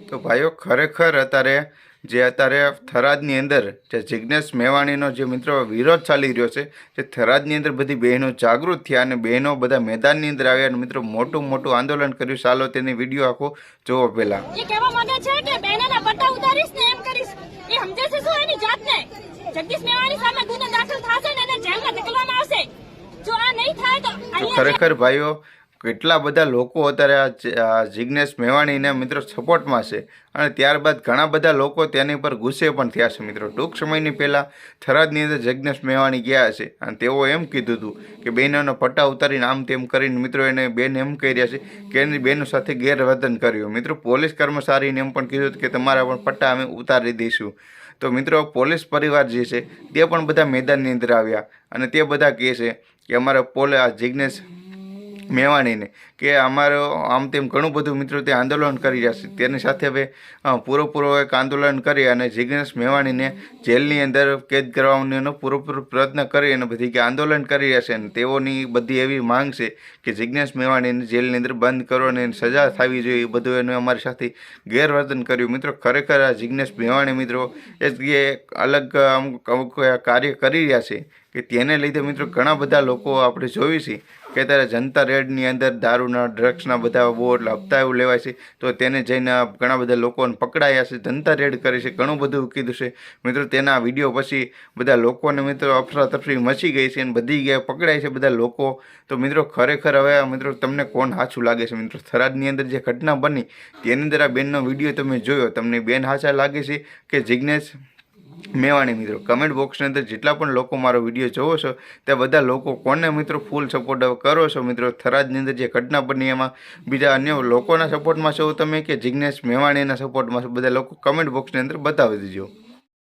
તો ભાઈઓ ખરેખર અત્યારે થરાદની અંદર જે જિજ્ઞેશ મેવાણીનો જે મિત્રો વિરોધ ચાલી રહ્યો છે, જે થરાદની અંદર બધી બહેનો જાગૃત થયા અને બહેનો બધા મેદાનની અંદર આવ્યા અને મિત્રો મોટું આંદોલન કર્યું. ચાલો તેની વિડીયો આખો જોવો. પહેલા એ કહેવા માંગે છે કે બહેનોના પટ્ટા ઉતારીશ ને એમ કરીશ. એ સમજે છે શું એની જાતને? જગદીશ મેવાણી સામે ગુનો દાખલ થશે ને એને જેલમાં ધકેલવામાં આવશે. જો આ નહીં થાય તો ખરેખર ભાઈઓ કેટલા બધા લોકો અત્યારે આ જિજ્ઞેશ મેવાણીને મિત્રો સપોર્ટમાં છે અને ત્યારબાદ ઘણા બધા લોકો તેની પર ગુસ્સે પણ થયા છે. મિત્રો ટૂંક સમયની પહેલાં થરાદની અંદર જિજ્ઞેશ મેવાણી ગયા છે અને તેઓ એમ કીધું હતું કે બહેનોનો પટ્ટા ઉતારીને આમ તેમ કરીને મિત્રો એને બેન એમ કહી રહ્યા છે કે એની બહેનો સાથે ગેરવર્તન કર્યું. મિત્રો પોલીસ કર્મચારીને એમ પણ કીધું કે તમારા પણ પટ્ટા અમે ઉતારી દઈશું. તો મિત્રો પોલીસ પરિવાર જે છે તે પણ બધા મેદાનની અંદર આવ્યા અને તે બધા કહે છે કે અમારા જિજ્ઞેશ મેવાણીને કે અમારો આમ તેમ ઘણું બધું મિત્રો તે આંદોલન કરી રહ્યા છે. તેની સાથે હવે પૂરો એક આંદોલન કરી અને જિજ્ઞેશ મેવાણીને જેલની અંદર કેદ કરવાનો પૂરો પ્રયત્ન કરી અને બધી કે આંદોલન કરી રહ્યા છે. અને તેઓની બધી એવી માંગ છે કે જિજ્ઞેશ મેવાણીને જેલની અંદર બંધ કરો અને સજા થવી જોઈએ. એ બધું એને અમારી સાથે ગેરવર્તન કર્યું. મિત્રો ખરેખર આ જિજ્ઞેશ મેવાણી મિત્રો એ અલગ કાર્ય કરી રહ્યા છે કે તેને લીધે મિત્રો ઘણા બધા લોકો આપણે જોયું છે કે અત્યારે જનતા રેડની અંદર દારૂના ડ્રગ્સના બધા બહુ એટલે હપ્તા એવું લેવાય છે. તો તેને જઈને ઘણા બધા લોકોને પકડાયા છે, જનતા રેડ કરી છે, ઘણું બધું કીધું છે. મિત્રો તેના વિડીયો પછી બધા લોકોને મિત્રો અફરાતફરી મચી ગઈ છે અને બધી ગયા પકડાય છે બધા લોકો. તો મિત્રો ખરેખર હવે મિત્રો તમને કોણ સાચું લાગે છે? મિત્રો થરાદની અંદર જે ઘટના બની તેની અંદર આ બેનનો વિડીયો તમે જોયો, તમને બેન સાચા લાગે છે કે જિજ્ઞેશ મેવાણી? મિત્રો કમેન્ટ બોક્સની અંદર જેટલા પણ લોકો મારો વિડીયો જોવો છો તે બધા લોકો કોને મિત્રો ફૂલ સપોર્ટ કરો છો? મિત્રો થરાદની અંદર જે ઘટના બની એમાં બીજા અન્ય લોકોના સપોર્ટમાં છો તમે કે જિજ્ઞેશ મેવાણીના સપોર્ટમાં છો? બધા લોકો કમેન્ટ બોક્સની અંદર બતાવી દેજો.